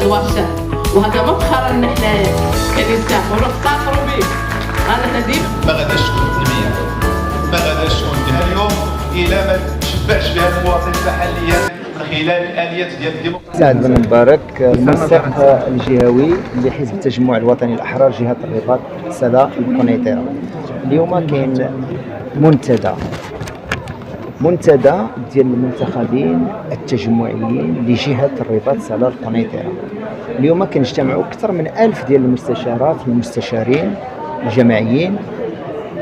الورشات، وهذا مؤخرا حنايا كنرتاحوا ونفتخروا به. انا هذه ما غاداش تكون تنميه، ما غاداش تكون فيها اليوم الى ما تشبعش بها المواطن محليا من خلال الاليات ديال الديمقراطيه. سعد بن مبارك، المنسق الجهوي لحزب التجمع الوطني الاحرار جهه الرباط سدا القنيطره. اليوم كاين منتدى ديال المنتخبين التجمعيين لجهه الرباط سدا القنيطره. اليوم كنجتمعوا اكثر من 1000 ديال المستشارات والمستشارين الجماعيين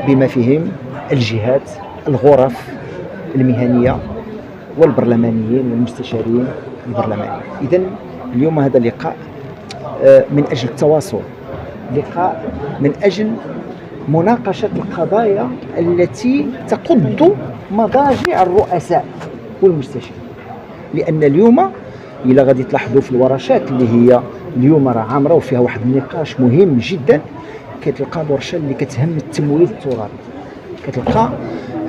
بما فيهم الجهات الغرف المهنيه والبرلمانيين والمستشارين البرلمانيين. إذن اليوم هذا اللقاء من أجل التواصل، لقاء من أجل مناقشة القضايا التي تقض مضاجع الرؤساء والمستشارين. لأن اليوم إلا غادي تلاحظوا في الورشات اللي هي اليوم راه عامرة وفيها واحد النقاش مهم جدا، كتلقى الورشة اللي كتهم التمويل الترابي، كتلقى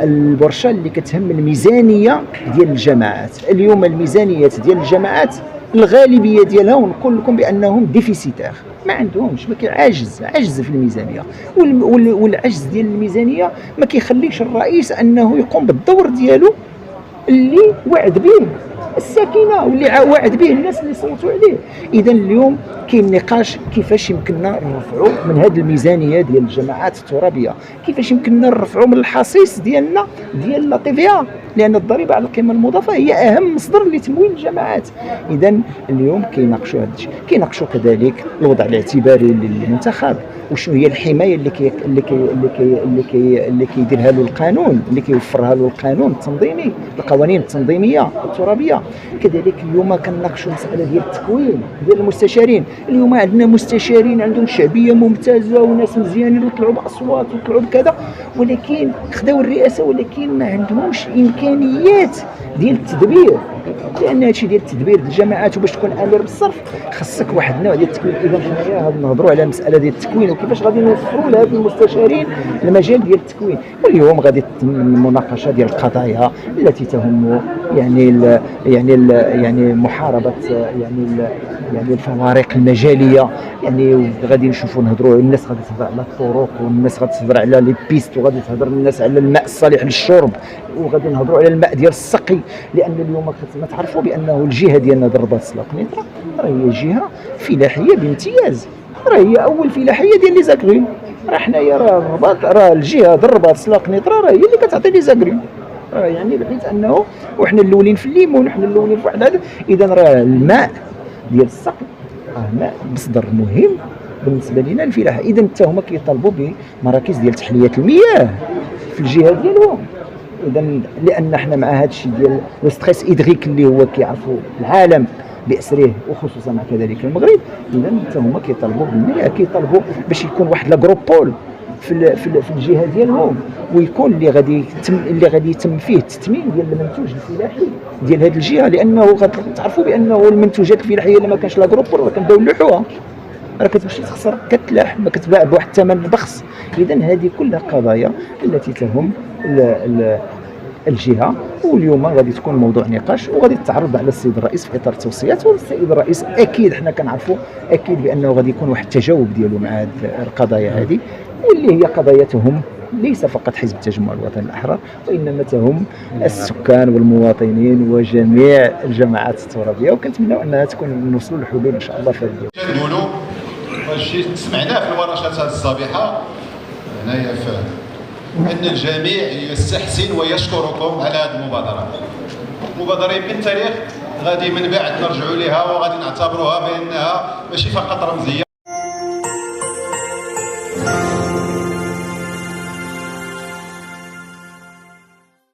الورشه اللي كتهم الميزانيه ديال الجماعات. اليوم الميزانيات ديال الجماعات الغالبيه ديالها ونقول لكم بانهم ديفيسيتير، ما عندهمش، ما عجز في الميزانيه، والعجز ديال الميزانيه ما كيخليش الرئيس انه يقوم بالدور ديالو اللي وعد به الساكنه واللي وعد به الناس اللي صوتوا عليه. اذا اليوم كاين نقاش كيفاش يمكننا نرفعوا من هذه الميزانيه ديال الجماعات الترابيه، كيفاش يمكننا نرفعوا من الحصيص ديالنا ديال لا تي في ا، لان الضريبه على القيمه المضافه هي اهم مصدر لتمويل الجماعات. اذا اليوم كيناقشوا هذا الشيء، كيناقشوا كذلك الوضع الاعتباري للمنتخب، وشنو هي الحمايه اللي كيديرها له القانون، اللي كيوفرها له القانون التنظيمي، القوانين التنظيميه الترابيه. كذلك اليوم كنناقشوا المساله ديال التكوين ديال المستشارين. اليوم عندنا مستشارين عندهم شعبيه ممتازه وناس مزيانين وطلعوا باصوات وطلعوا بكذا، ولكن خداو الرئاسه ولكن ما عندهمش امكانيات ديال التدبير، لان هادشي ديال التدبير ديال الجماعات وباش تكون امير بالصرف خاصك واحد النوع ديال التكوين. اذا حنايا غادي نهضروا على المساله ديال التكوين وكيفاش غادي نوفروا لهاد المستشارين المجال ديال التكوين. واليوم غادي تتم المناقشه ديال القضايا التي تهم يعني محاربه يعني الفوارق المجاليه. يعني غادي نشوفوا نهضروا، الناس غادي تهضر على الطرق، والناس غادي تهضر على لي بيست، وغادي تهضر الناس على الماء الصالح للشرب، وغادي نهضروا على الماء ديال السقي. لان اليوم ما تعرفوا بانه الجهه ديالنا الرباط سدا القنيطره راه هي جهه فلاحيه بامتياز، راه هي اول فلاحيه ديال لي زاكرين. راه حنايا راه الرباط، راه الجهه الرباط سدا القنيطره راه هي اللي كتعطي لي زاكرين، يعني بحيث انه وحنا الاولين في الليمون وحنا الاولين في واحد هذا. اذا راه الماء ديال السقي راه ماء مصدر مهم بالنسبه لنا الفلاحه. اذا حتى هما كيطالبوا بمراكز ديال تحليه المياه في الجهه ديالهم. اذا لان حنا مع هذا الشيء ديال الستريس هيدريك اللي هو كيعرفوا العالم باسره وخصوصا مع كذلك المغرب، اذا حتى هما كيطالبوا بالمياه، كيطالبوا باش يكون واحد لاغروبول في الجهه ديالهم، ويكون اللي غادي يتم فيه التثمين ديال المنتوج الفلاحي ديال هذه الجهه. لانه تعرفوا بانه المنتوجات الفلاحيه اللي ما كانش لاغروبول راه كنبداو نلوحوها، راه كتمشي تخسر، كتلاح، ما كتباع بواحد الثمن بخس. اذا هذه كلها قضايا التي تهم الجهه. واليوم غادي تكون موضوع نقاش وغادي تتعرض على السيد الرئيس في اطار التوصيات، والسيد الرئيس اكيد حنا كنعرفوا اكيد بانه غادي يكون واحد التجاوب ديالو مع هذه القضايا هذه، واللي هي قضايا تهم ليس فقط حزب التجمع الوطني الاحرار، وانما تهم السكان والمواطنين وجميع الجماعات الترابيه. وكنتمنى انها تكون نوصلوا لحلول ان شاء الله فرديه. كنقولوا واش سمعناه في الورشات السابقه هنايا ان الجميع يستحسن ويشكركم على هذه المبادره. مبادره بالتاريخ غادي من بعد نرجعوا لها وغادي نعتبروها بانها ماشي فقط رمزيه.